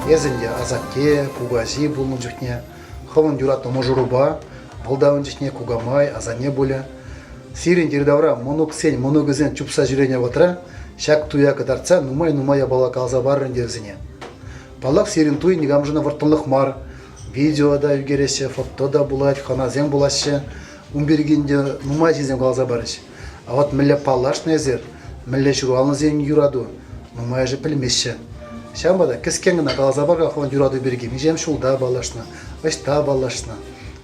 Езінде азатке, кугази болын жүхне, хылын юратны можуруба, бұлдауын жүхне кугамай, азане болы. Сирин дирдавра моноксен, моногызен чупса жүрене батыра, шак туя кадарца, нумай бала қалза баррын дегізіне. Балақ сирин туй негамжына вартынлық мар, видеода үгересе, фотода булать, ханазен булашы, умбергенде нумай жезен қалза барыш. А вот мілі палаш незер, мілі жүруалны зен юраду, нумай же пілмеші. Шамбада кескенгіна қалазабарға қуан жүрады берге, межем шулда балашына, ашта балашына.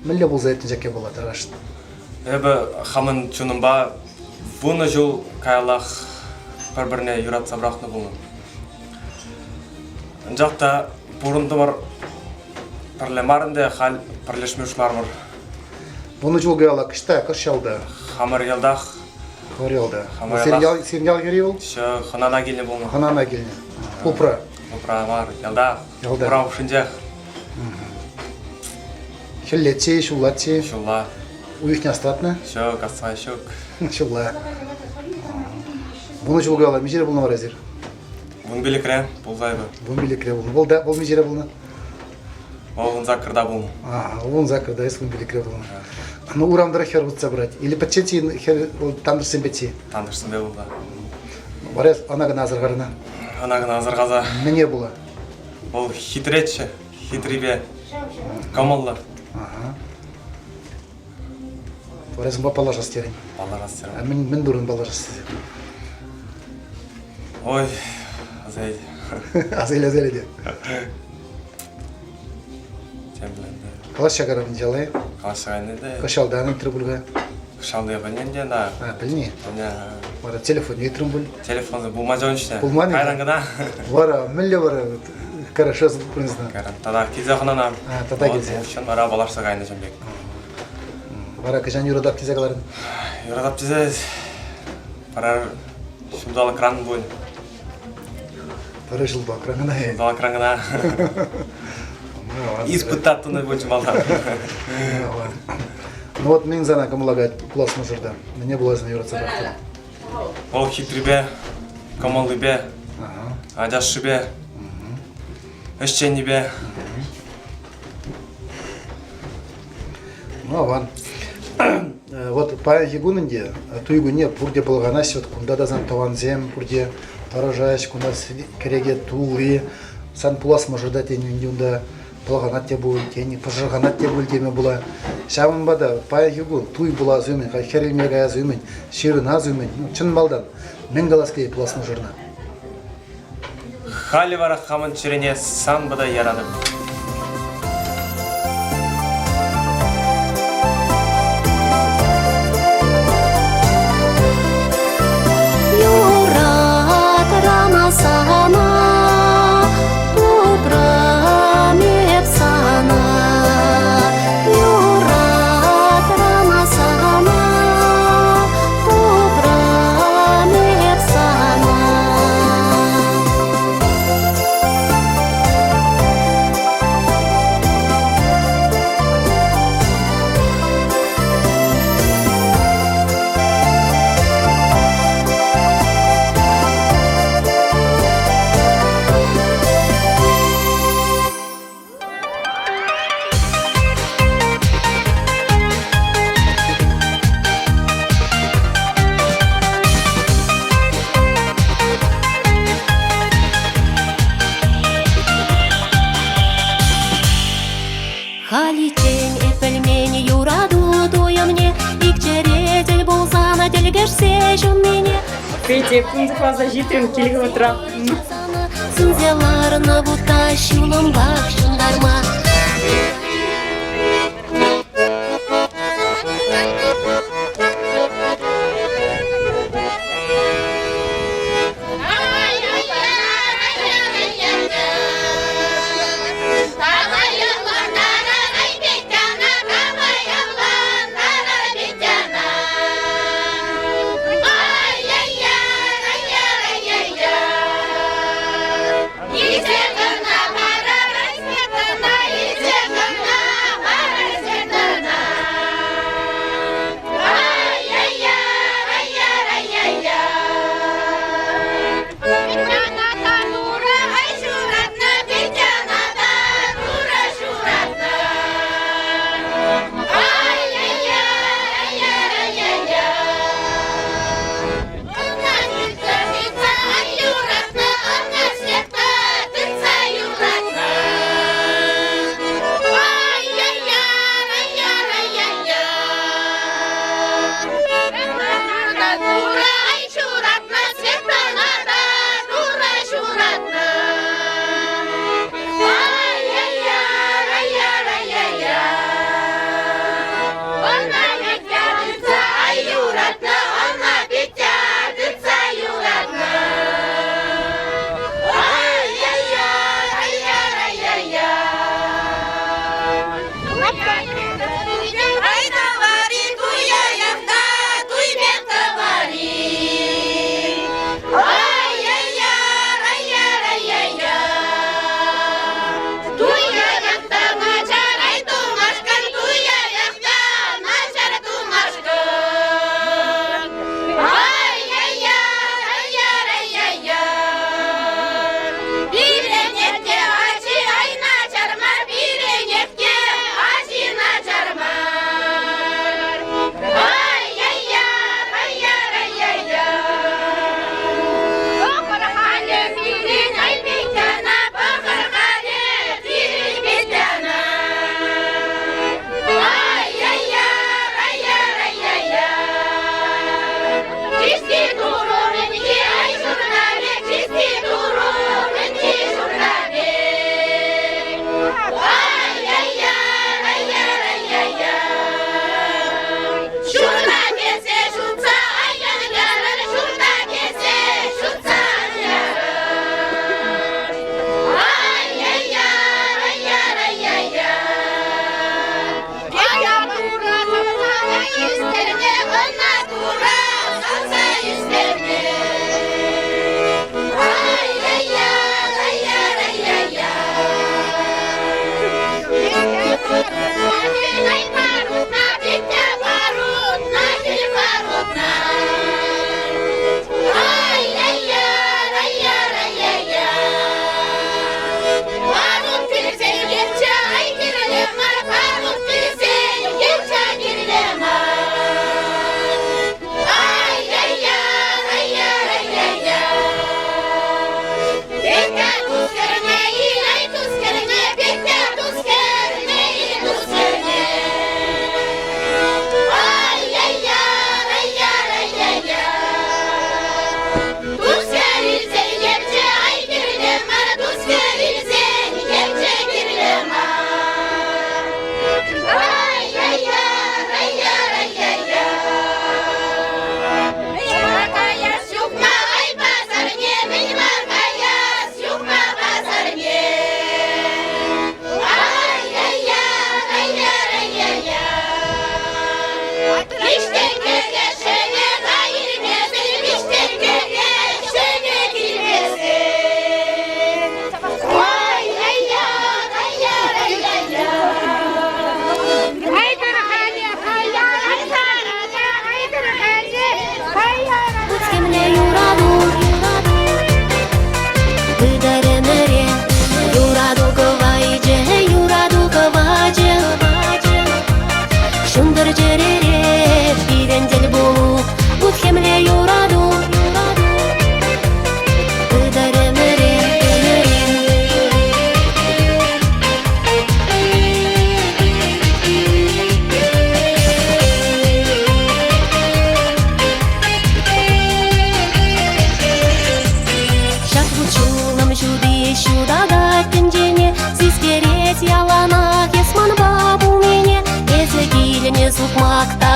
Мүлі бұл зайттың жәке болады арашына. Әбі қамын чунымба, бұны жол кайлақ бір-біріне юрат сабырақны бұны. Жақта бұрынды бар пірлемарынды қал пірлешмеушілар бар. Бұны жол кайлақ ішта, қыршалда? Қамыр елдақ. Қамыр елда. Сериал керей ол? Ханана келіне бұны. Ханана келіне. Купра. Купра бар, елда. Купра ұшынжақ. Шеллетсе, шулатсе? Шулла. Уйық не астатны? Шок, астығай шок. Шулла. Бұны жол кайлақ, межері бұлына бар әзір? Бұны білі кірем, бұлзайды. Бұны білі кіре бұлына. Бұл межері бұлына? Оғын закырда бұлына. Оғын закырда, ес бұны білі кіре бұлына. Ну, урамдыра хер бұтса брать. Или подчети, тандырсын бетси? Тандырсын бе бұлда. Барез, анағы назыр қарына? Анағы назыр қаза. Мене бұла? Ол хитретші, хитрибе, камаллар. Барезім ба бала жас терін? Бала жас терін. Мен дұрын бала жас терін. Ой, азайды. Азайлы де. Сен білінді. Қалас шағарабын жалай? Қалас шағайны де. Қышалдағын тұрбылға? Қышалды білінен де, да. Біліне? Біліне. Бара телефон не тұрым бұл? Телефонды бұлма жауын іште. Бұлма не? Қайраңғыда. Бара, мүлі бара, қараша зұлпырыңыздан. Тада кезе қынана. Тада кезе. Офшын бара балар шағайны жәмбек. Бара кыжан юрадап тизе қаларын? Юрадап тизе, барар шымдалы кранын бойын. Бара жылба краңына? Шымдалы краңына. Испыттаттыны бойыншы балдар. Ну вот мен зана камылага пуласына жырда. Мне булазына юратса бақты. Ол хитрибе, камалыбе, адашшыбе, эшченибе. Ну, аван. Вот по егунынде, туйгу не, бурде болғана сет, кунда да зан таванзем, бурде таражаш, кунда кереге тули, сан пуласма жырда тенюнда болғана те бұл, тені пожырғана те бұл деме бұла. Шамынбада по егун, туй була зүймен, херелмега зүймен, ширына зүймен, чын балдан, мен галаскей пуласма жырна. Хали бара қамын чирене сан бада ярадым. Халичен эпелмени юраду дуя мне, и к чередель булзана делгерсе жон мене. Пейте, кунзыхлаза житрим келгіп отырам. Сынзеларына бута шулымбак шындарма.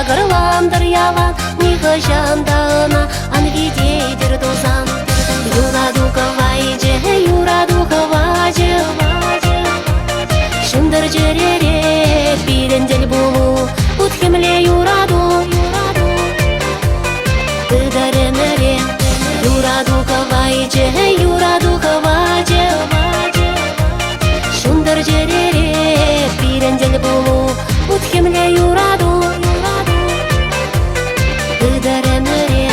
тағырландыр ялан, неғы жандана, ангидейдір дозан. Юраду кавайже, юраду кавайже, шындыр жерере, бирендел болу, утхемле юраду. Ыдаремере, юраду кавайже, юраду кавайже, шындыр жерере, бирендел болу, утхемле юраду. Ыдаремере.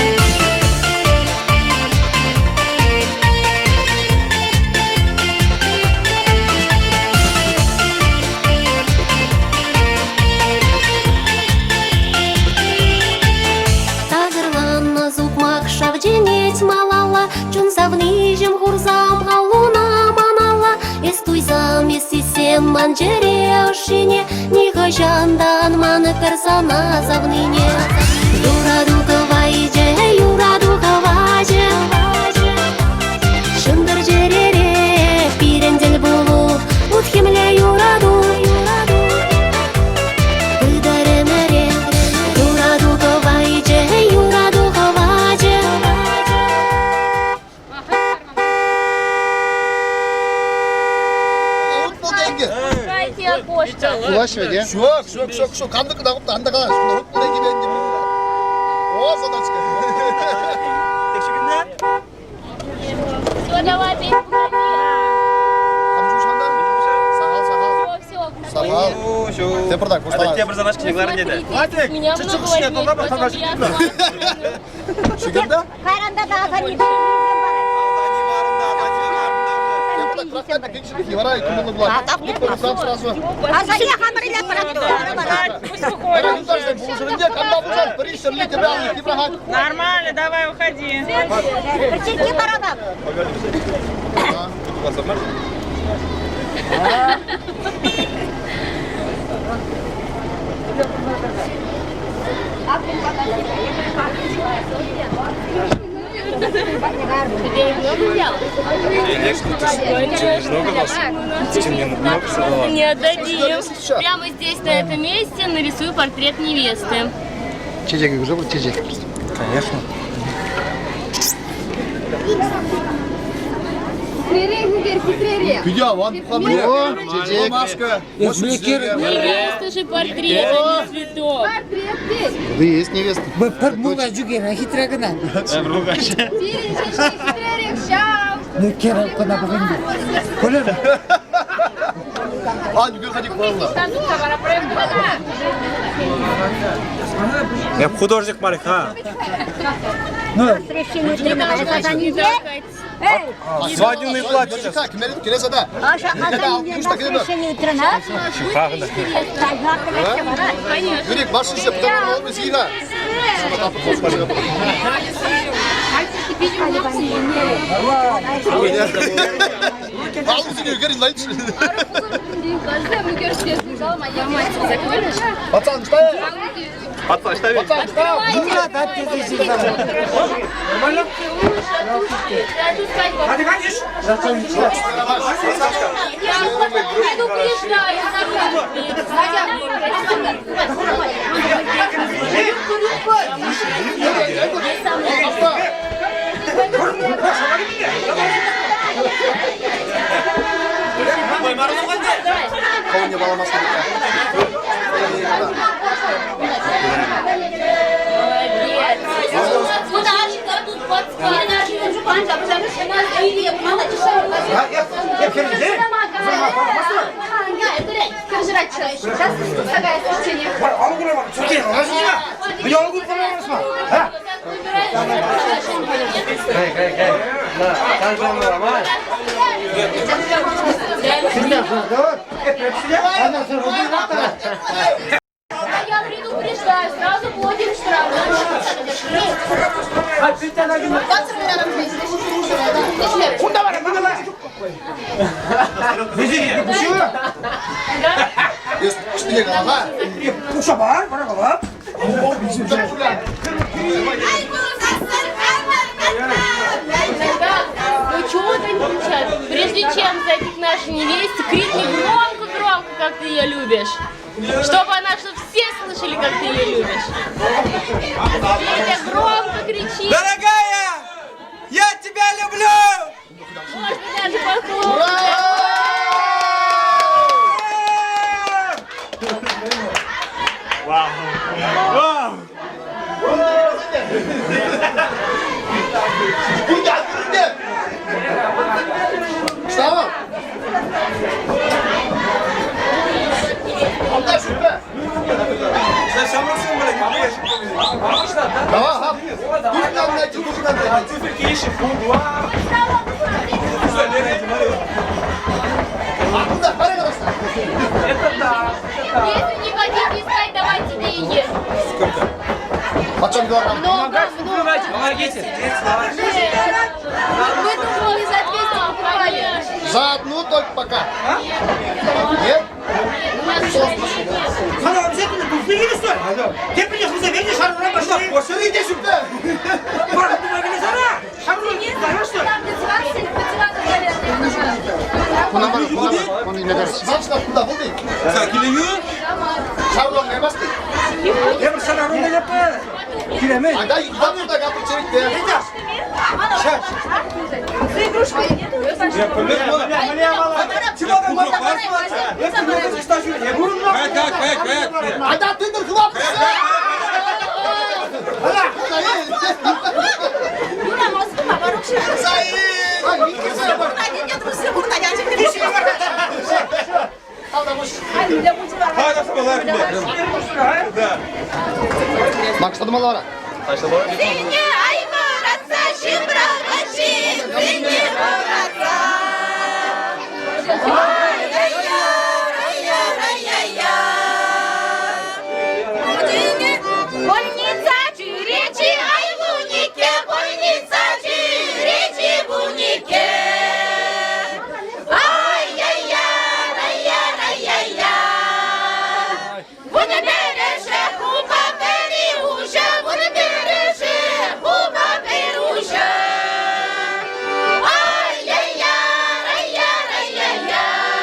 Шавдженец малала, чун завнижем гурзам, алуна манала. Эстуйзам, эстисем манджере ошине, нига жандан маны персона завныне. Юраду кавайже, юраду кавайже, шындыр жерере, пирендел болу, утхемле юраду. Ыдаремере, юраду кавайже, юраду кавайже. Кулашева, де? Шок. Қамды қыдағып та анда ға. Шунда ұт бұл еге бәнді. О, садачка. Все, давай, пей, погоди. Сағал. Те бірдақ, Меня много возьмет, потом я Шүгенді? Қайранда да азан Еварай, кімді бұлар? Азания хамырыла Нормально, давай, уходи. Причинки барабан. не отдадим. Прямо здесь, на этом месте, нарисую портрет невесты. Чечек уже был чечек. Конечно. Күде, ван бұқабы. О, чечек. Машка. Невеста же портрет, а не цветок. Да есть невеста. Muga juga hitra kena. Kira kena begini. Boleh? Ан, үйге қадик болыңдар. Я художник Мариха. Свадебный платье сейчас. Кім әлі келесі да? Юрик, марш іште, бұтамыр олмыз ейға. Ал өзіне өгерін лайтшы. Пацан, šta je? Пацан, šta je? Пацан, šta je? Кауынне баламасына Я предупреждаю, сразу платим штраф. Üstüne kalma. Kuşa var, bana var. Ну чего ты не включаешь? Прежде чем зайти к нашей невесте, крикни громко-громко, как ты ее любишь. Чтобы все слышали, как ты ее любишь. Петя громко кричи. Дорогая, я тебя люблю! Можно даже похлопать. Burada attırın. Tamam. Onda şüphe. Sen şamrasın böyle gidiyor. Tamam ha. Buradan da çık, buradan da. Burada para kalırsa. Если не хотите искать, давайте деньги. Почем килограмм? Много. Помогите. Мы думали за 200 покупали. За одну только пока. Нет? Sana обязательно туфли или что? Ты приехал за меня, шару пошли. Boşuna şüphe. Бара, помогли зара. Шару не знаешь, что? Buna bak, buna bak. Onu ne deriz? Başla burada bu değil. Sen geliyor. Şavron ne bastı? Я бы шару не ляпал. Километр. Ada yıkıdan burada kapı çevikti. Ada tındır kıvam kızı. Sayın. Ay, yıkırsana bak. Hadi sabahlar. Başladım Allah'a. Больница Чиречи, ай в унике, больница Чиречи в унике. Ай-яй-яй-яй-яй-яй. Bunu береше, хуба периуша, bunu береше, хуба периуша. Ай-яй-яй-яй-яй-яй.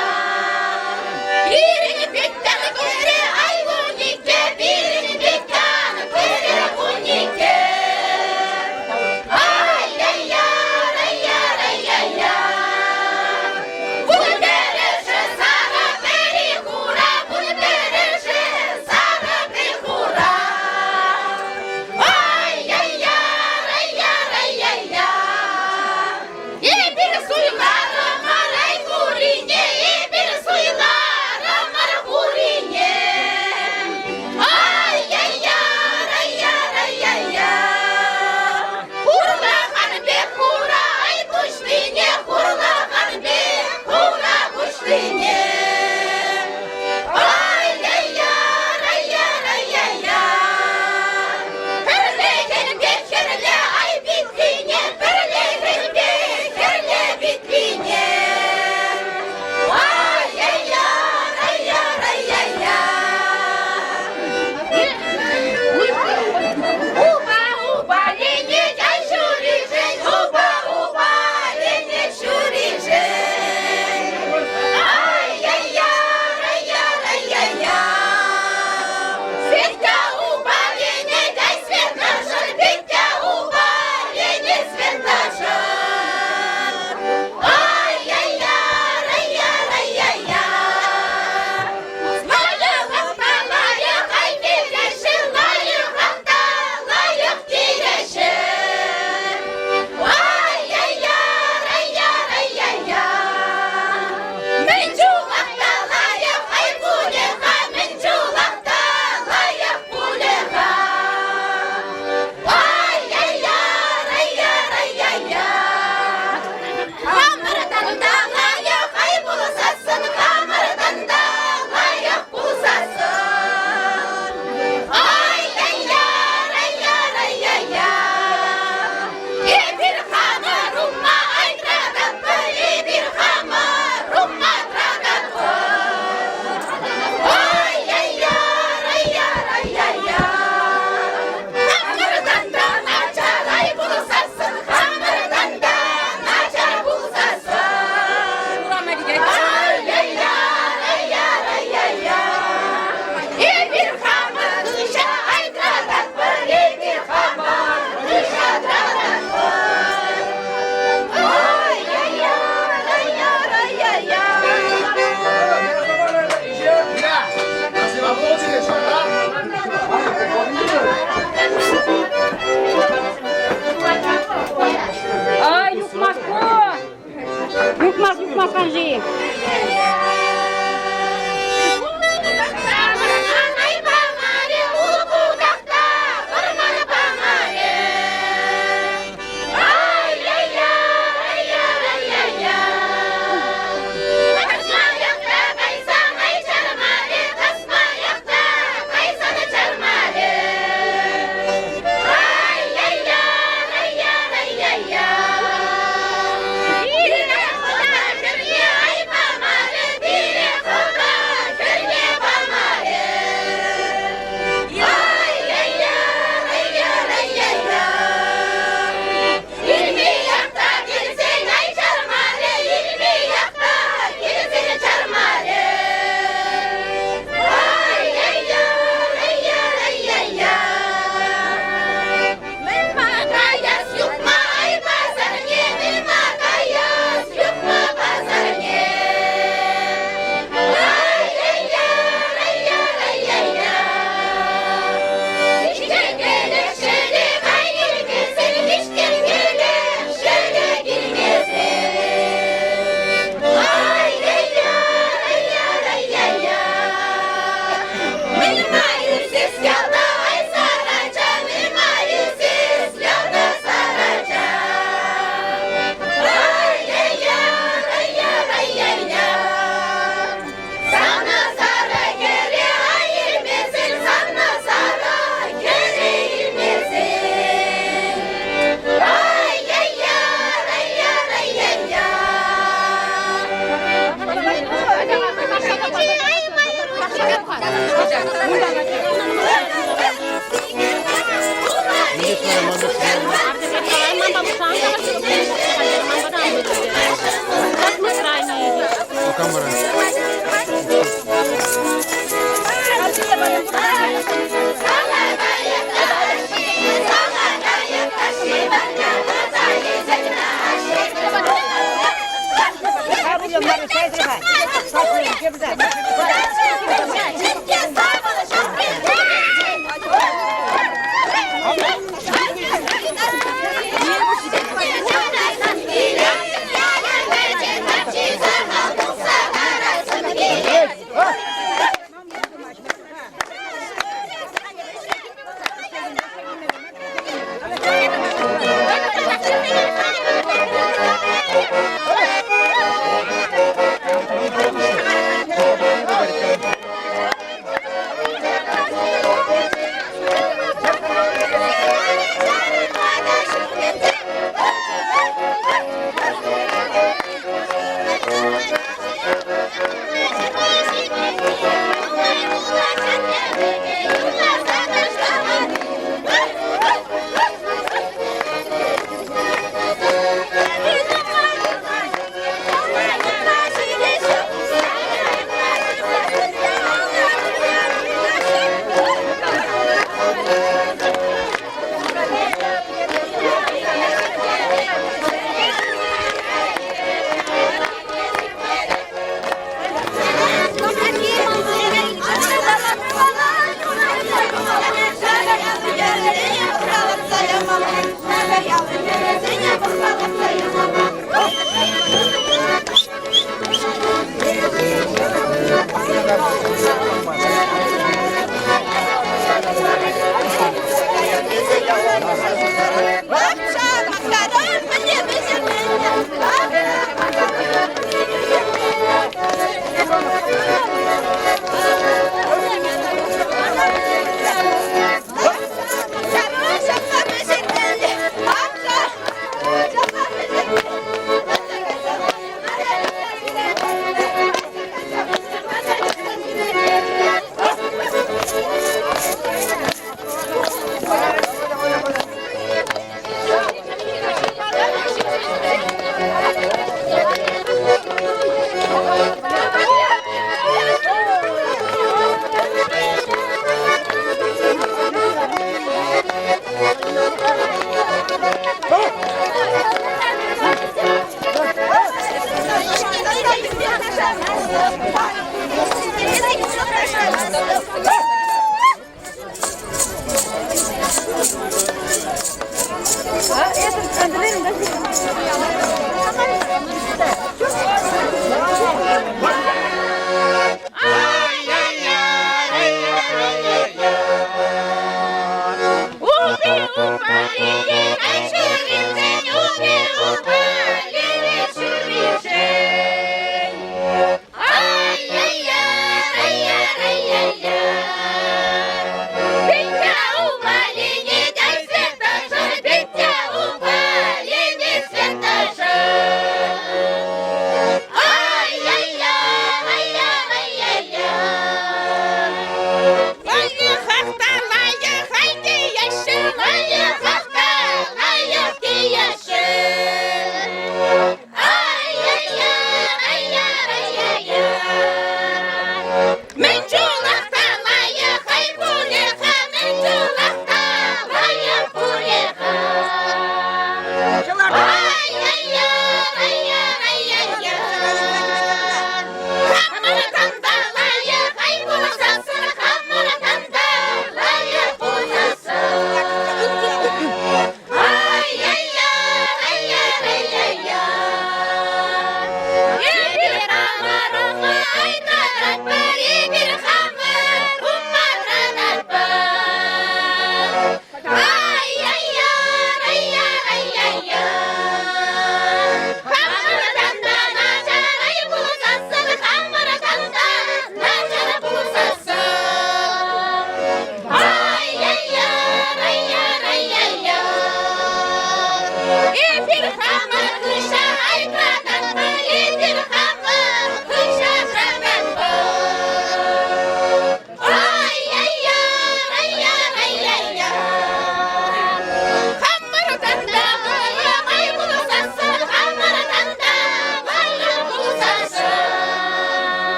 Ay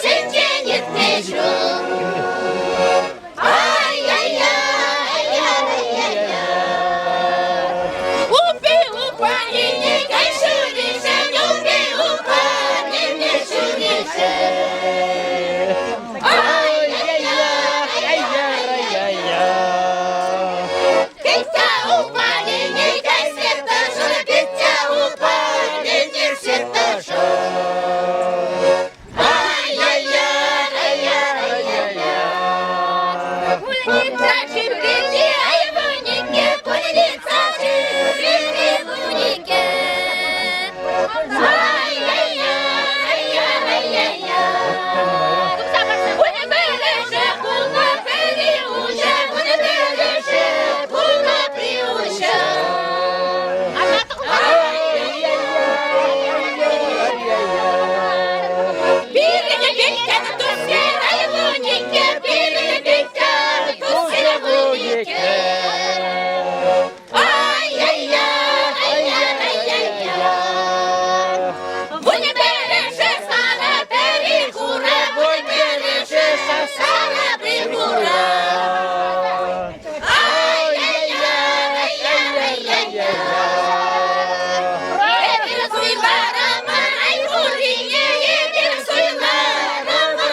şençenit teşrum. Ay ay ay ay ay ay. Upi upa nini kay şurişen, upi upa nini şurişen. Ay ay ay ay ay ay. Pitya upa nini kay setaşon, pitya upa nini setaşon. Ay ay ay ay ay ay. Пуленица чиприти, ай вунике, пуленица чиприти вунике. Ай ай ай ай ай ай. Уни береше, пулна периуча, уни береше, пулна приуча. Ай ай ай ай ай. Birine bitti tutsene ай вунике, birine bitti tutsene вунике. Ай ай ай ай ай ай. Вуни береше стара перикура, вуни береше стара перикура. Ай ай ай ай ай ай. Едина суйла рама, ай вурине, едина суйла рама,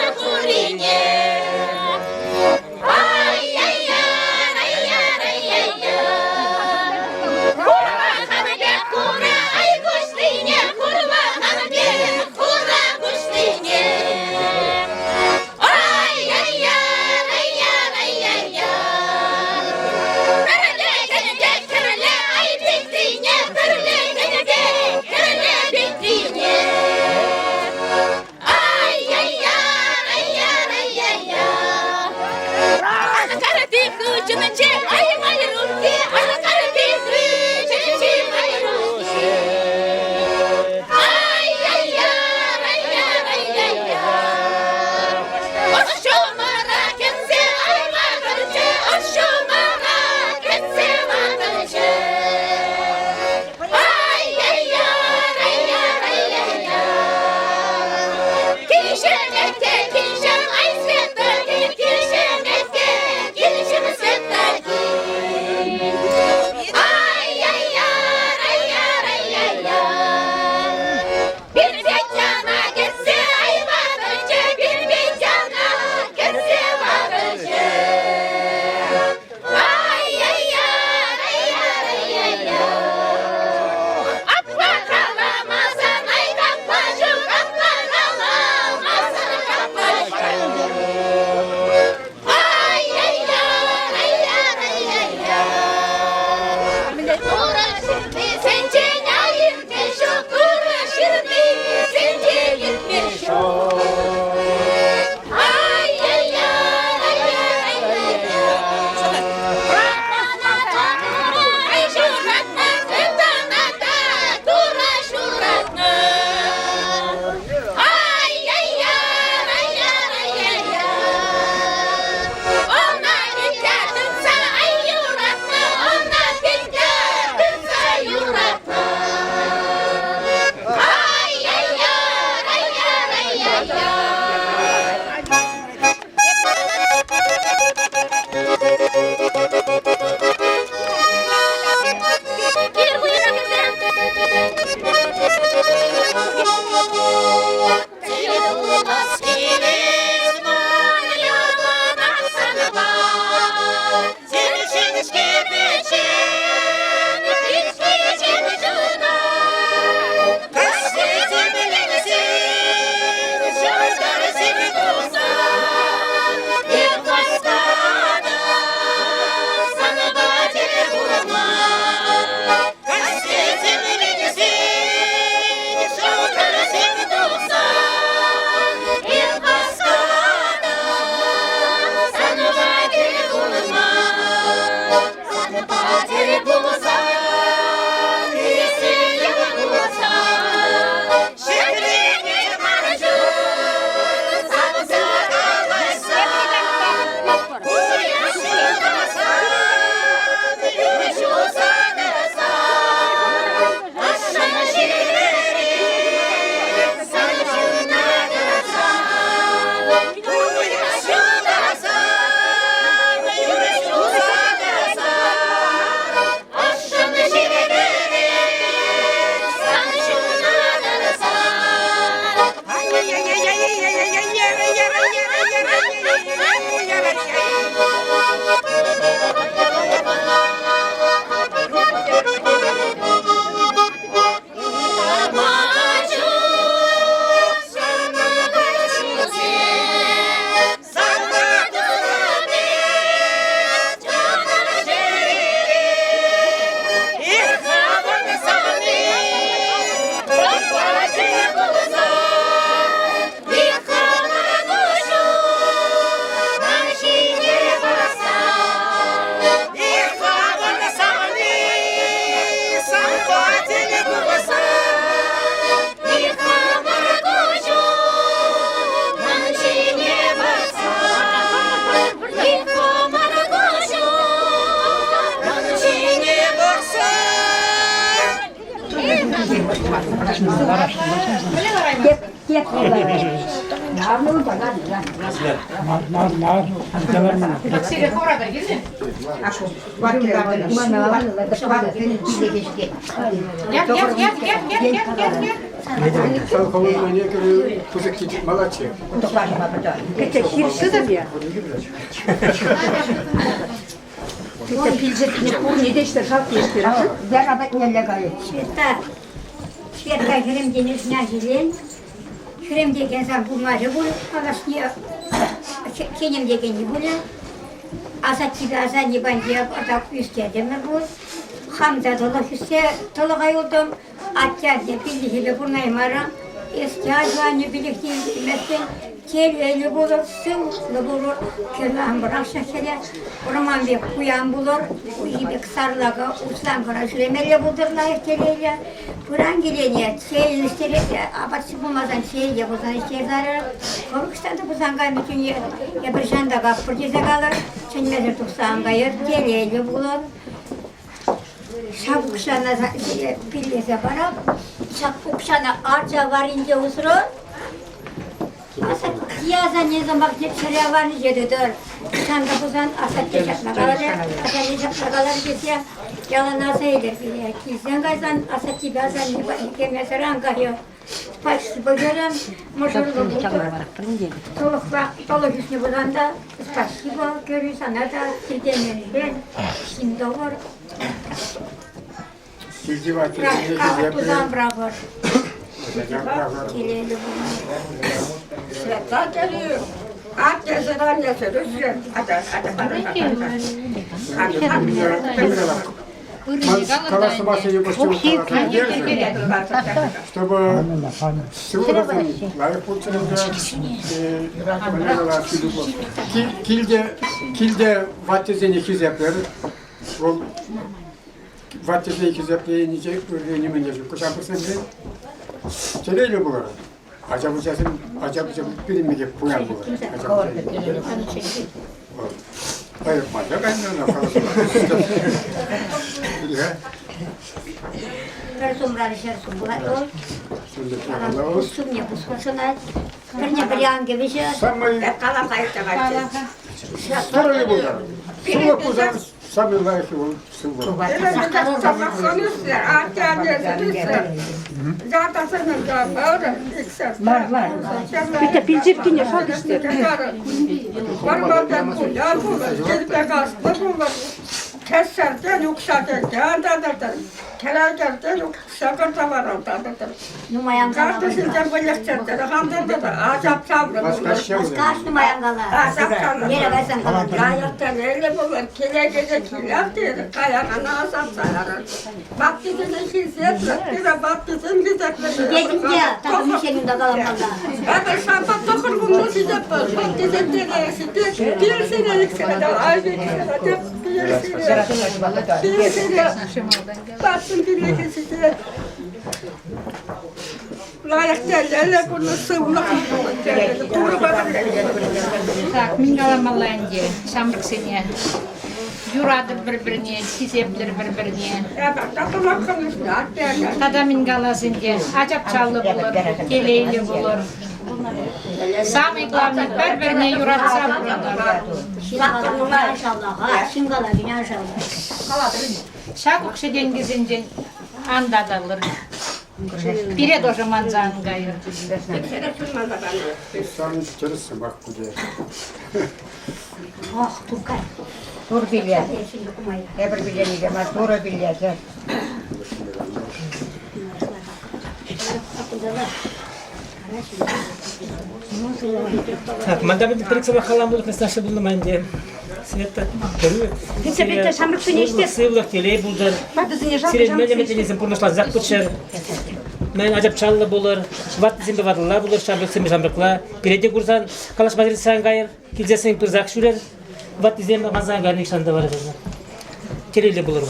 Świetka krem dzień na zieleń, krem dzień sam bumarze bul, a właśnie cieniem dzień nie bule, a za ciebie a za nie będzie a tak üstledim bul, hamza dolu üstte dolu kayıldım, atçadı bildiğiyle bunaymaram, eski acıvanı birlikte kel eli bulur, sıvlı bulur, kelahım bırak şekere, orman bir kuyan bulur, bir kısarlaga, uçlan kara şüremeli buldurlar keleyle, buran gelene, şey üstelik, abatsı bulmadan şey yapılsan işte zarar, korkuştan da buzan kaymışın yapırşan da kapır ceze kalır, çenmezir tuksan kayır, keleyle bulur, şapukşana pillese para, şapukşana arca varınca usuru, Yaza ne zaman şuraya varınca diyor. Sen de buzan asat yaşatmakalar, asat yaşatmakalar geçiyor. Yalan asaydır bile. Kizden kazan asat gibi azan yemese rangayı. Paçsı böcerim, moşurlu buldu. Toluk üstüne bulan da spasibo görüyor sana da gidelim ben. Şimdi olur. Buzan bırakır. Kileli Света гeliyor. At yazıdan yazıyor. Hadi. Чтобы сегодня лайк получился, kilde vattizeni hizepler, vattizeni hizepleri nice öğrenimi yazıyor. Kuşapırsın diye, çereyle bular. Acaba bilimi gibi buyan bular. Hayır, madde ben de ona fazla. Persumrali şersumbular. Usum ya pusmasınlar. Pernya berian gibi şey. Kala kayıtta kaçtı. Sarılı bular. Sıvı kuzar, sabır layık ol, sıvı. Evet, sabah konuşuyor. At yazıyor. Zaten senin de böyle ikisi. Var. Bir de bilcip yine çok işte. Var bazen bu. Ya bu. Gelip gazlı bu. Keserken yükseltirken da. Kelerken yükseltirken var orada. Numayan kalan. Kardeşinden bırakacaklar. Hamdırda da acap sabrı. Kaç numayan kalan? Acap sabrı. Yere versen kalan. Gayaktan öyle bulur. Kile gece kilap diyor. Kayağına asap sayarır. Bak gidene hizmet. Bir de bak gidene gidecekler. Gidince tabii müşerinde kalan valla. Evet, sabah dokuz bunu hizmet var. Bak gidene gidecekler. Bir senelik senede. Aynı senede. Bir sene. Baksın dinleyicisi. Layık derlerle bunu sıvıla kutlu. Kuru bakın. Так, мингаламаланде, самрык сене. Юрады бір-біріне, хизеплер бір-біріне. Тада мингаласынде, ажап чаллы болыр, келейлі болыр. Самый главный бір-біріне юратса болыр. Шақық шеден кезінден андадалыр. Бире тоже манзан гайы. Sen içerisi bak bu diye. Oh, Turkay. Тур билет. Эбір билет емес, тура билет. Так, манда bir direkt sabah kalan bulduk mesajı buldum bence. Sveta, Sebette samrık su neşte. Sıvlık geley buldur. Siren menemetenizm purnaşlar zak bıçır. Men acap çallı bulur. Vat bizim bir vadırlar bulur. Şablık semi samrıkla. Birede kursan kalaş madrid sen gayır. Kilcesin tur zak şurer. Vat bizim mazan gayır nikşanda var edin. Keleyli bulur.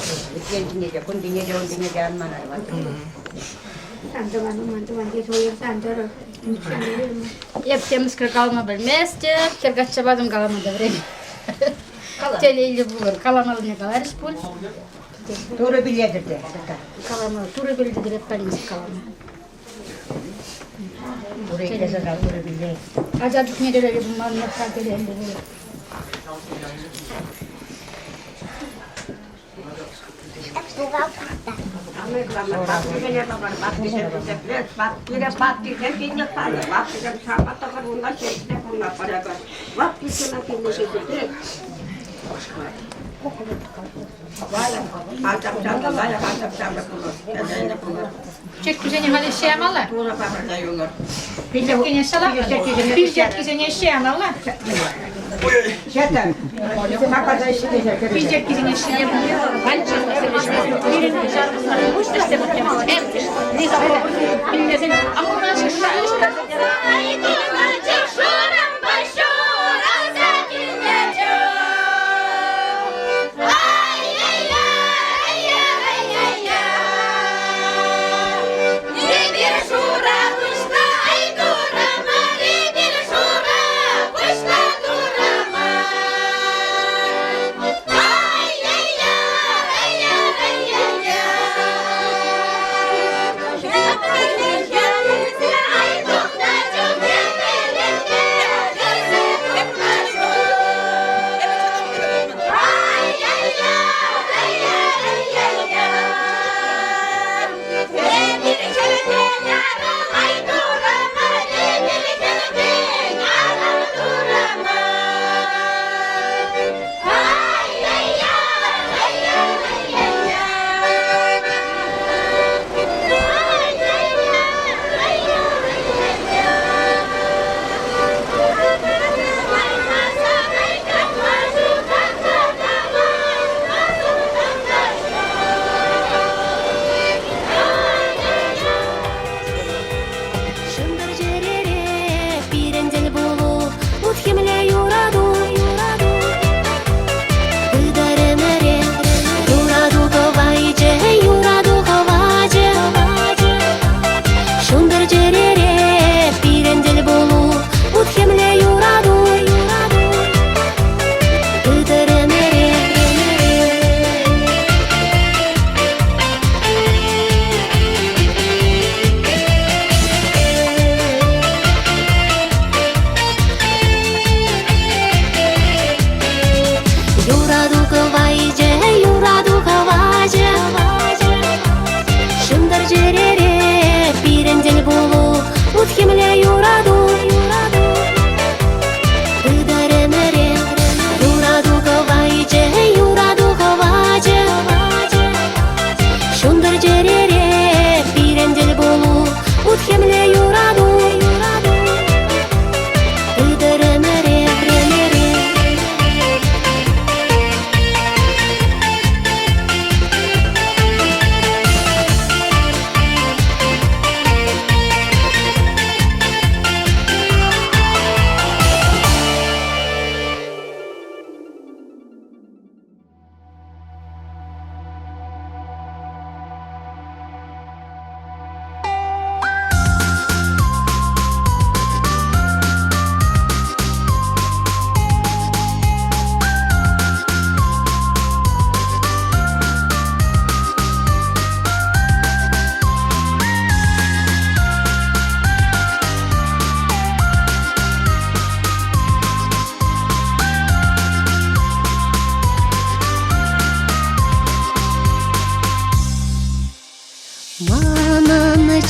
Ептеміз қалма білместе, кергатчабадым қаламады время. Телейлі бұлыр, қаламады не қаларыш бұл. Doğru biliyordur de. Kalamı, turu bildi direkt kalinci kalamı. Buraya kesin doğru biliyor. Acayip nereleri bunlar ne kadar elinde. Çek güzeni hali şey amalı. Bir dakika salak. Bir dakika şey amalı. Zaten. Makada işi de. Bir dakika şey yapıyor. Hadi birinin şarkısını hoş işte bakayım. Ne zaman bilmesin. Ama ben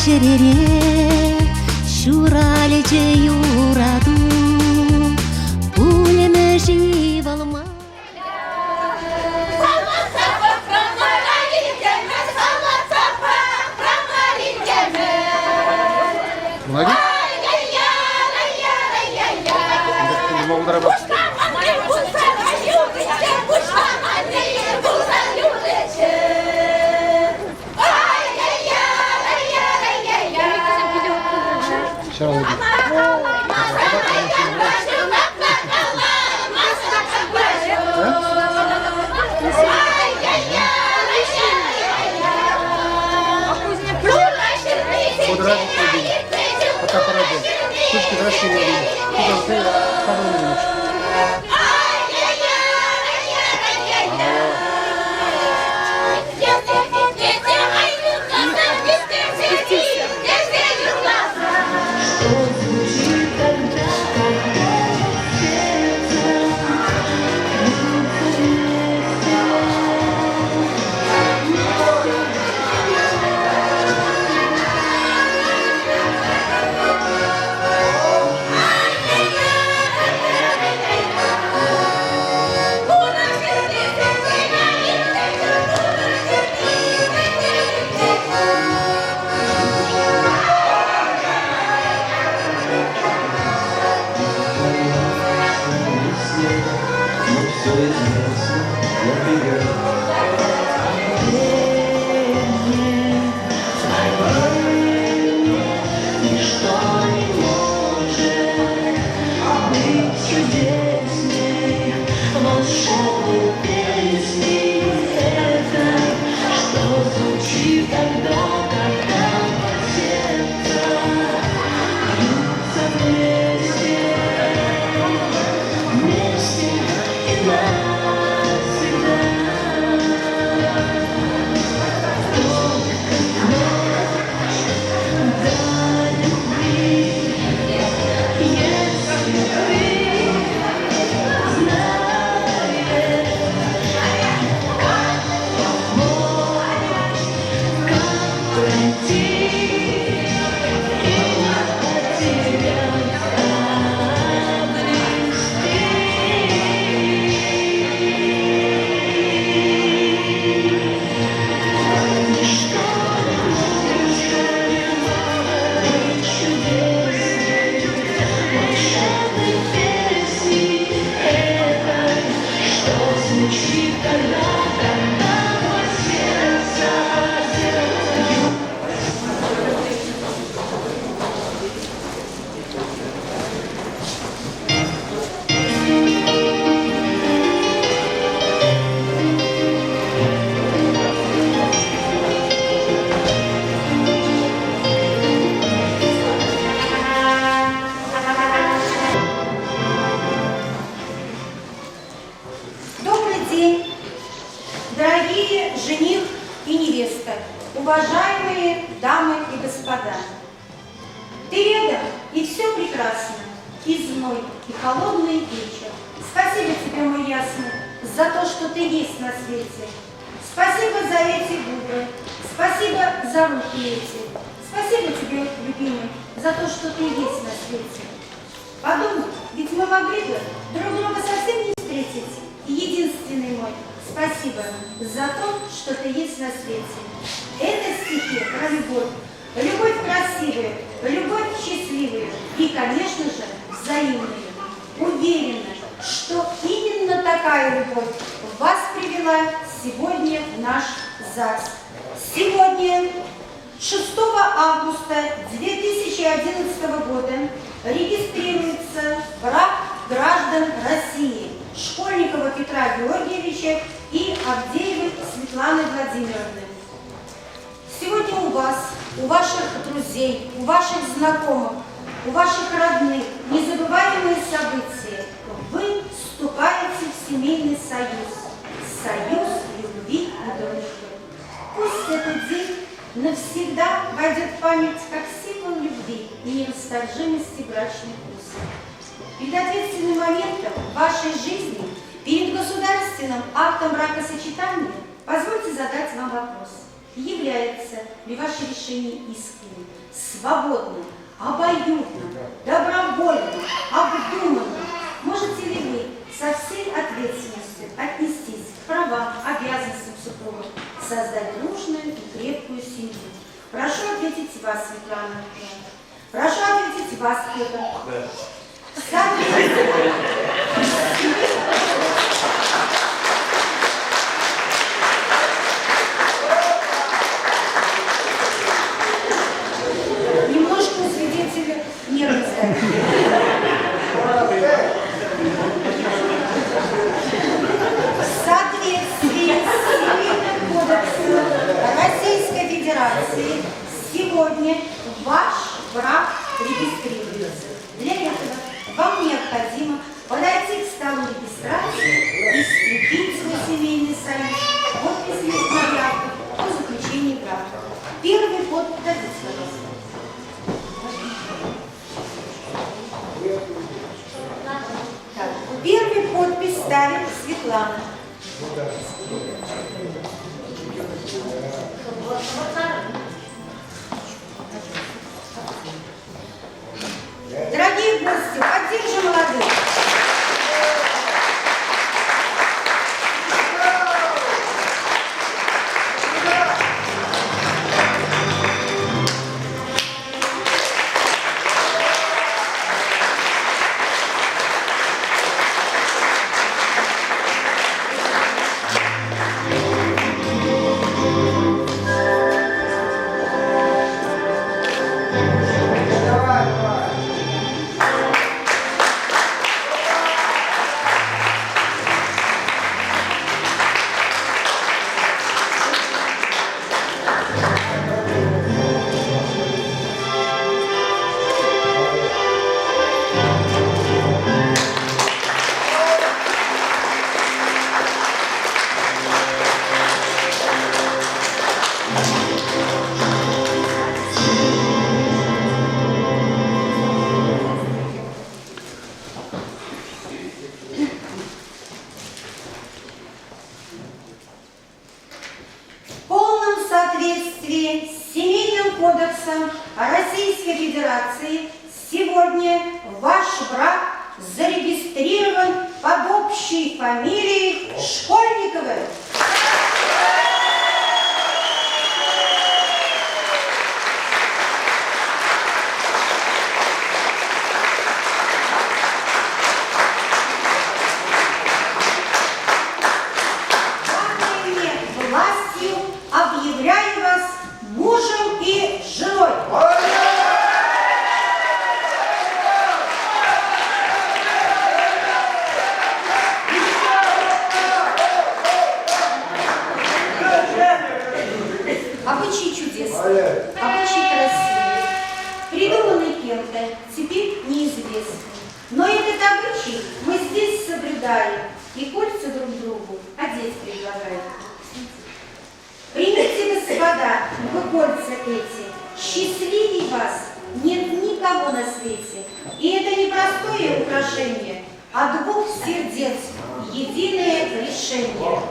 черере Шуралече юраду Пулеме живалма Ноги? Сейчас увидим. Подразить не пока пора. Сушки дрожки не видим. Тут он стоит, Уважаемые дамы и господа, ты рядом, и все прекрасно, и зной, и холодный вечер. Спасибо тебе, мой ясный, за то, что ты есть на свете. Спасибо за эти губы, спасибо за руки эти. Спасибо тебе, любимый, за то, что ты есть на свете. Подумай, ведь мы могли бы друг друга совсем не встретить. Единственный мой, спасибо за то, что ты есть на свете. Это стихи про любовь. Любовь красивая, любовь счастливая и, конечно же, взаимная. Уверена, что именно такая любовь вас привела сегодня в наш ЗАГС. Сегодня, 6 августа 2011 года, регистрируется брак граждан России Школьникова Петра Георгиевича и Авдеевой Светланы Владимировны. Сегодня у вас, у ваших друзей, у ваших знакомых, у ваших родных незабываемые события. Вы вступаете в семейный союз. Союз любви и дружбы. Пусть этот день навсегда войдет в память как символ любви и нерасторжимости брачных уз. Перед ответственным моментом в вашей жизни, перед государственным актом бракосочетания, позвольте задать вам вопрос. Является ли ваше решение искренним, свободным, обоюдным, добровольным, обдуманным? Можете ли вы со всей ответственностью отнестись к правам, обязанностям супругов, создать дружную и крепкую семью? Прошу ответить вас, Светлана. Прошу ответить вас, Петр. Немножко у свидетеля нервы стали. В соответствии с Семейным кодексом Российской Федерации сегодня ваш брак регистрируется. Для этого вам необходимо подойти к столу регистрации и скрепить свой семейный союз подписью на явку о заключении брака. Первый подпись, дадите, пожалуйста. Так, первый подпись ставит Светлана. Дорогие гости, поддержим молодых. государством Российской Федерации сегодня ваш брак зарегистрирован под общей фамилией Школьниковы. Властью объявляю вас мужем и женой. Обычай чудесный, обычай красивый, придуманный кем-то, теперь неизвестный. Но этот обычай мы здесь соблюдаем и кольца друг другу одеть предлагаем. Примите, господа, вы кольца эти, счастливей вас нет никого на свете. И это не простое украшение, а двух сердец единое решение.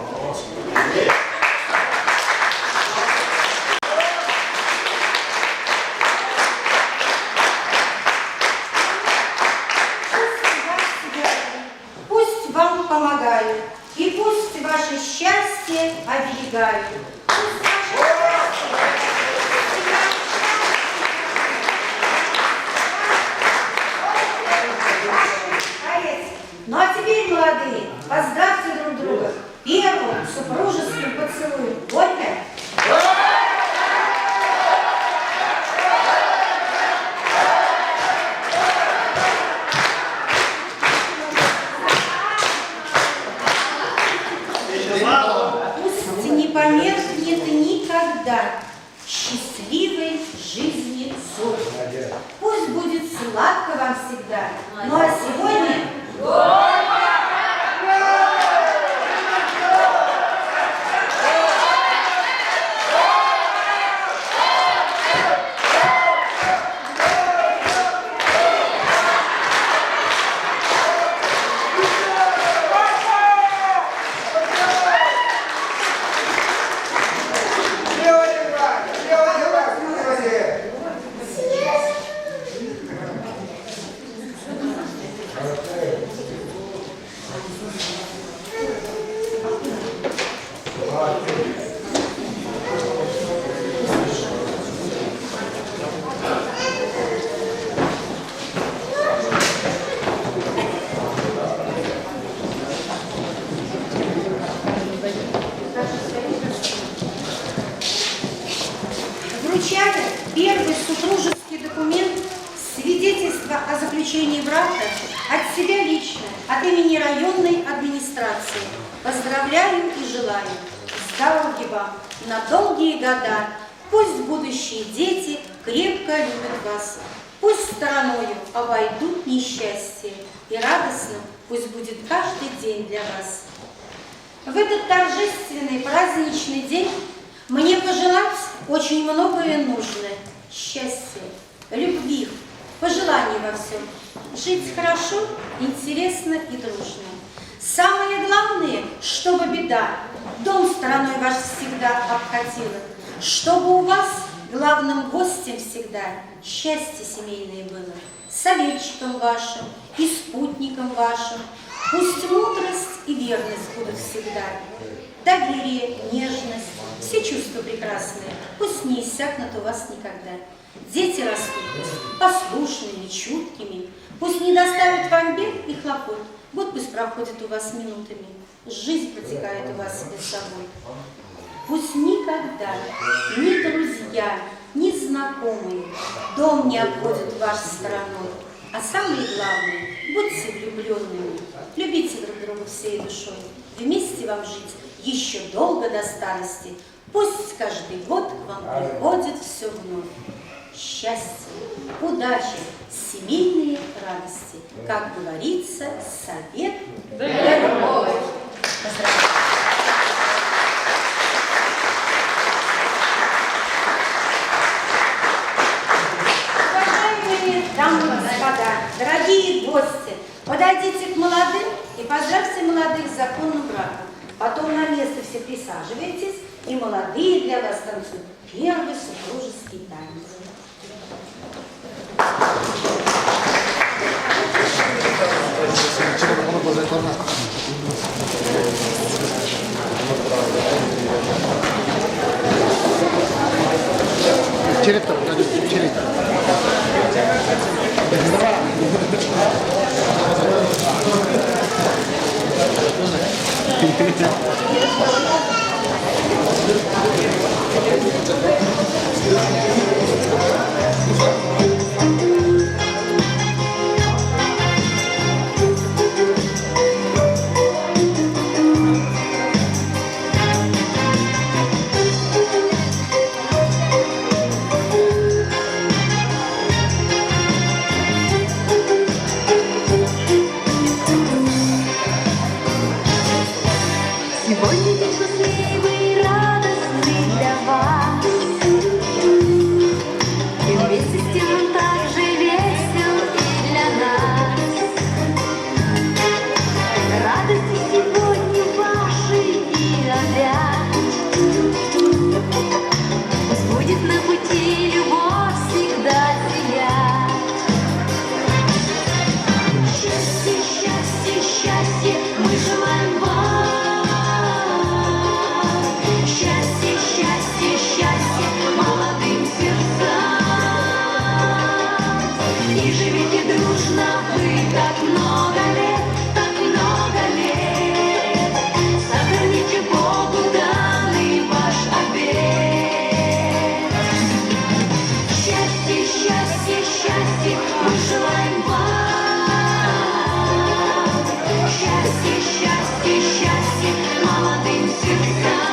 Пусть вам помогают, и пусть ваше счастье оберегают. Ну а теперь, молодые, поздравьте друг друга первым супружеским поцелуем. Горько? Пусть не померкнет никогда счастливой жизни сон. Пусть будет сладко вам всегда. Ну а сегодня... Вручали первый супружеский документ, свидетельство о заключении брака от себя лично, от имени районной администрации. Поздравляю и желаю здоровья вам на долгие года. Пусть будущие дети крепко любят вас. Пусть стороною обойдут несчастье, и радостно пусть будет каждый день для вас. В этот торжественный праздничный день мне пожелать очень многое нужно. Счастья, любви, пожеланий во всем. Жить хорошо, интересно и дружно. Самое главное, чтобы беда дом стороной ваш всегда обходила. Чтобы у вас главным гостем всегда счастье семейное было. Советчиком вашим и спутником вашим. Пусть мудрость и верность будут всегда. Доверие, нежность, все чувства прекрасные, пусть не иссякнут у вас никогда. Дети растут послушными, чуткими, пусть не доставят вам бед и хлопот, год пусть проходит у вас минутами, жизнь протекает у вас без собой. Пусть никогда ни друзья, ни знакомые дом не обходят ваш стороной, а самое главное, будьте влюбленными, любите друг друга всей душой, вместе вам жить еще долго до старости. Пусть каждый год к вам приходит все вновь. Счастье, удачи, семейные радости. Как говорится, совет да любовь. Поздравляю. Уважаемые дамы и господа, дорогие гости, подойдите к молодым и поздравьте молодых с законным браком. Потом на место все присаживайтесь, и молодые для вас танцуют первый супружеский танец. Череп-то, череп. Сегодня день счастливый, радостный для вас. И вместе с тем он также весел и для нас. Радости сегодня ваши и опять. Пусть будет на пути любовь всегда сиять. Счастье, счастье, счастье мы желаем вам. Счастье, счастье, счастье молодым сердцам. И живите дружно вы так много лет, так много лет. Сохраните Богу данный ваш обет. Счастье, счастье, счастье мы желаем вам. Счастье, счастье, счастье молодым сердцам.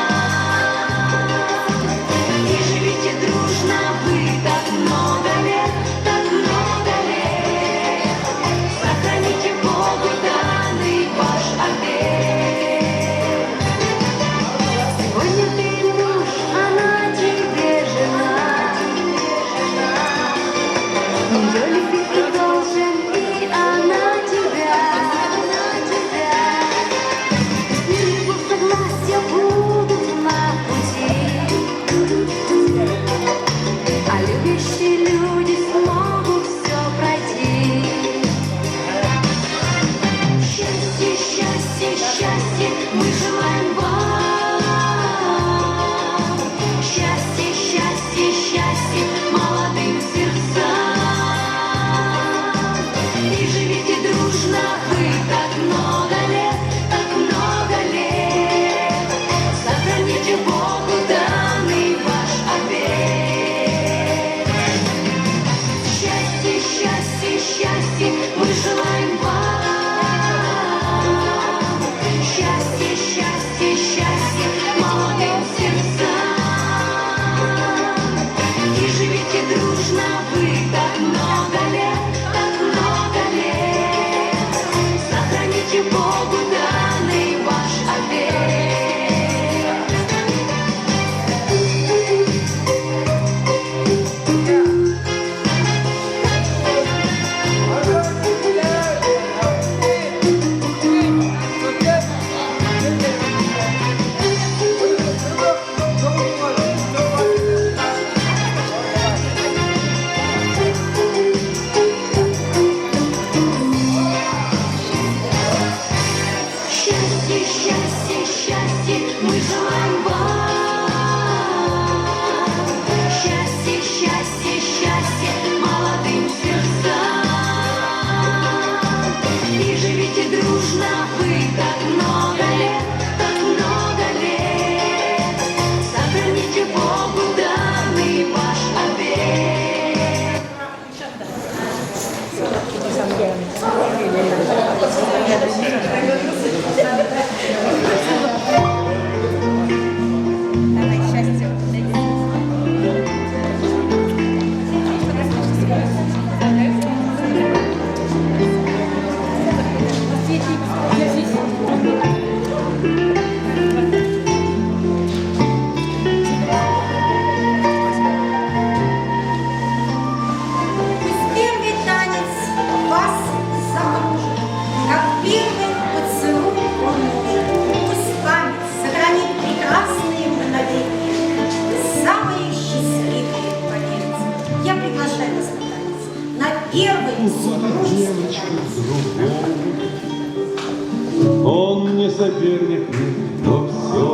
соперник мне, но все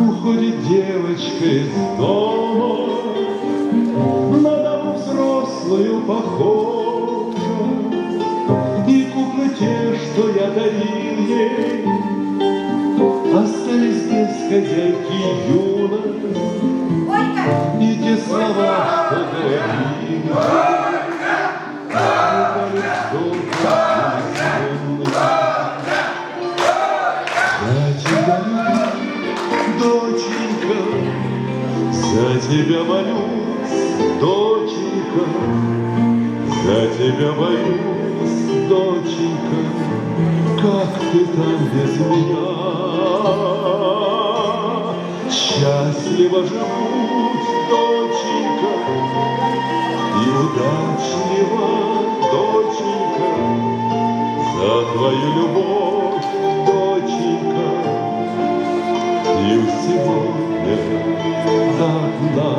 уходит девочка из дома, на даму взрослую похожа, и куклы те, что я дарил ей, остались без хозяйки юной, и те слова, что говорили, доченька, за тебя молюсь, доченька, за тебя боюсь, доченька, как ты там без меня? Счастливо живут, доченька, и удачливо, доченька, за твою любовь, доченька, и сегодня до дна.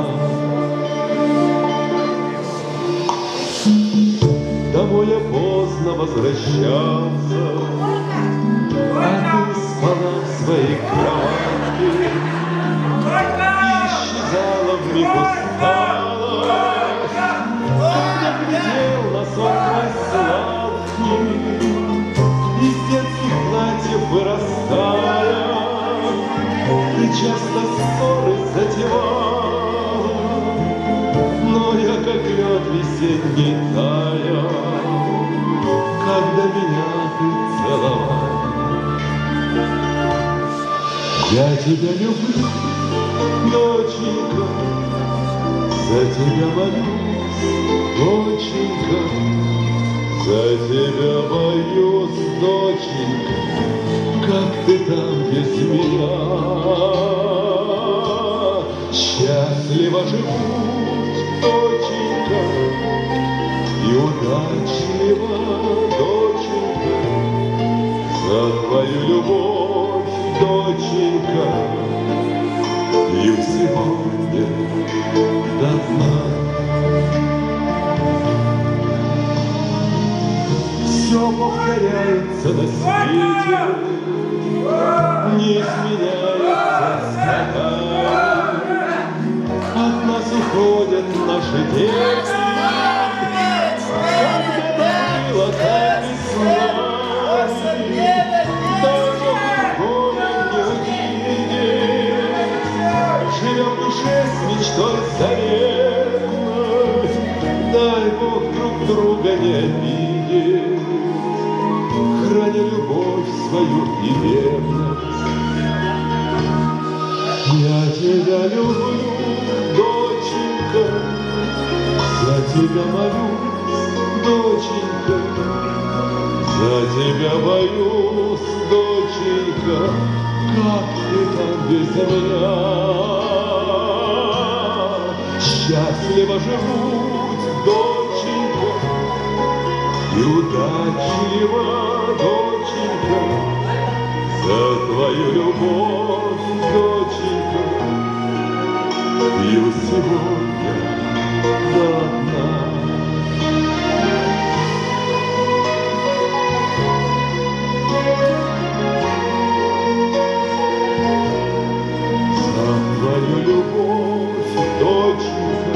Домой я поздно возвращался, а ты спала в своей кроватке, и исчезала вмиг устала, когда глядел на сон мой сладкий, из детских платьев вырастая, ты часто ссоры затевала, но я как лед весенний таял, когда меня ты целовал. Я тебя люблю, доченька, за тебя молюсь, доченька, за тебя боюсь, доченька, как ты там без меня? Счастливо живут, доченька, и удачливо, доченька, за твою любовь, доченька, пью сегодня до дна. Все повторяется на свете, не изменяется страна. От нас уходят наши дети, когда было так весна. Даже горе не увидеть, живем в душе с мечтой заветной. Дай Бог друг друга не обидеть, храня любовь свою и верность. Я тебя люблю, доченька, за тебя молюсь, доченька, за тебя боюсь, доченька, как ты там без меня? Счастливо живут, доченька, и удачливо, доченька, за твою любовь, доченька, пью сегодня до дна. За твою любовь, доченька,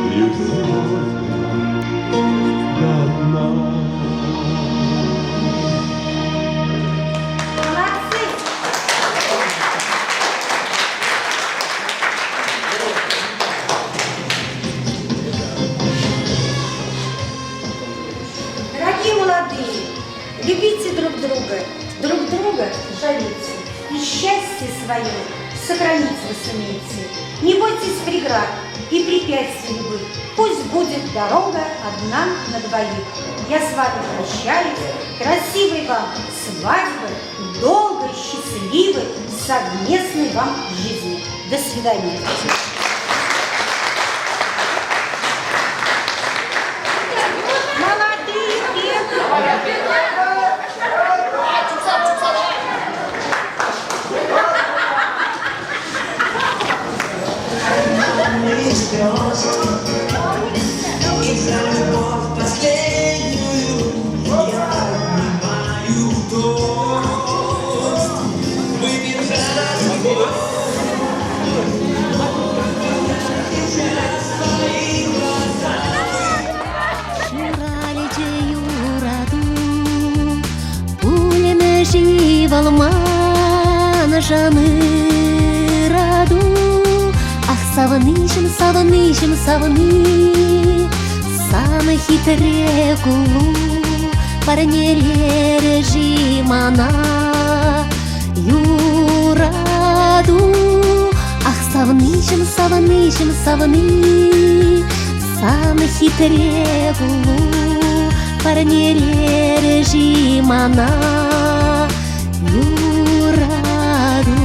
пью сегодня до дна. Дорогие молодые, любите друг друга жалейте, и счастье свое сохранить вы сумеете. Не бойтесь преград и препятствий любых, пусть будет дорога одна на двоих. Я с вами прощаюсь, красивой вам свадьбы, долгой, счастливой, совместной вам жизни. До свидания. И за любовь последнюю я обнимаю живалман жаны раду. Ах, савынышым, савынышым, савыны, саны хитре кулу, парнелер жимана юраду. Ах, савынышым, савынышым, савыны, саны хитре кулу, парнелер жимана юраду.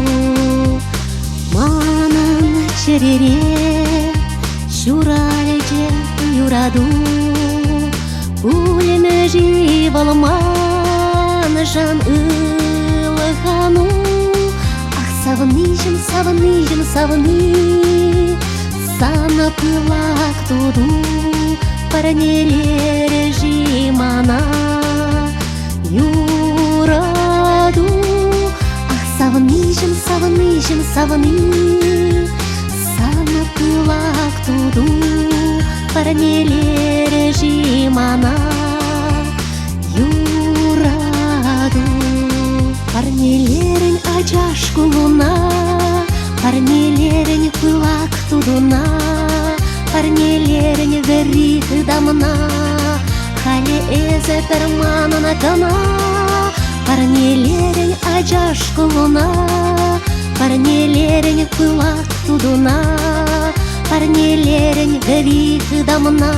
Манан черере шуралеже юраду. Улеме живалман жан ылыхану. Ах, савынышым, савынышым, савыны, сана пылак туду, парнелер жимана юраду. Ах, савынышым, савынышым, савыны, сана пылак туду, парнелер жимана юраду. Парнелерин ачаш кулуна, парнелерин пылак тудуна, парнелерин верих дамна, хале эзе перманана кана. Парнелерин ачаш кулуна, парнелерин пылак тудуна, парнелерин верих дамна,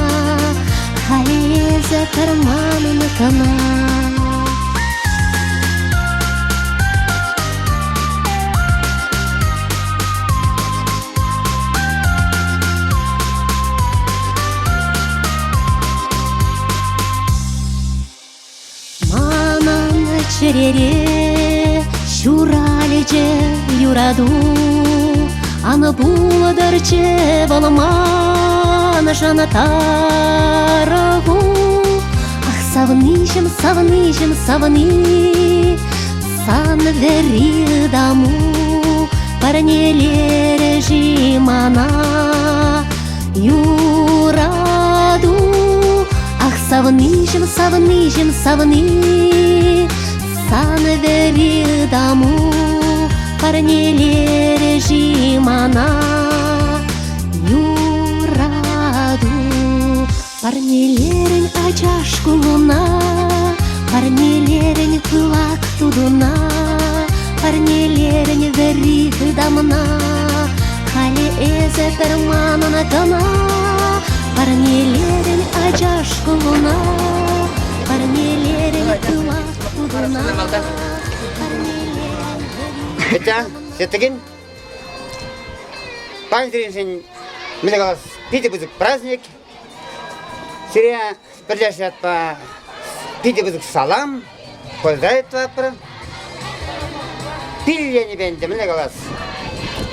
хале эзе перманана кана. Черере шуралеже юраду. Аны буладарче балман жана тарагу. Ах, савынышым, савынышым, савыны, саны вери даму, парнелер жимана юраду. Ах, савынышым, савынышым, савыны, саны вери даму, парнелер жимана юраду. Парнелерин ачаш кулуна, парнелерин пылак тудуна, парнелерин верих дамна, хале эзе перманана кана. Парнелерин ачаш кулуна, парнелерин пылак тудуна. Это сетеген. Пандринсен милгалас пидебузык праздник. Сирия приглашает по пидебузык салам. Поздравит вапра. Пиллени бенде милгалас.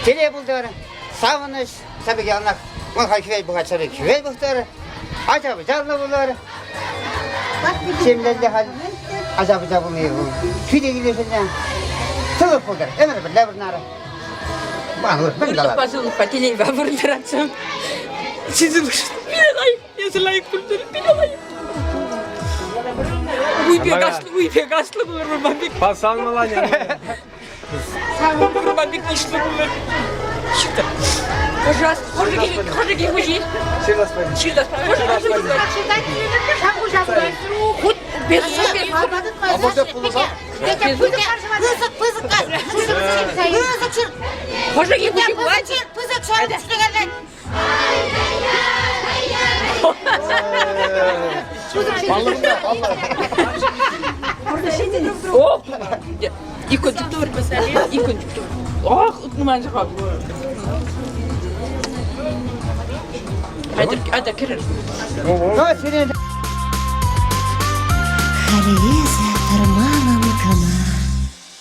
Теле булдар. Савыныш сабигалнак. Махай квей бухачары квей бухтар. Acaba canlı bunlar. Şimdi de hal acaba bunu küde gidiyorsun. Sılıp olur. Emre bir levrnara. Bana ben de. Пожалуйста, потелей выбраться. Sizin bilay, yazılayık buldur, bilay. Uy pegaslı bulur babik. Pasan mı lan ya? Babik işli bulur. Çıktı. Пожалуйста, хожи, хожи. Сейчас пойдем. Сейчас пойдем. Хоть без А может пулза? Хожи, хожи, хватит. О! И кондуктор, и кондуктор. Ох, нуман жахаб. Hadi kirir. Халезе перман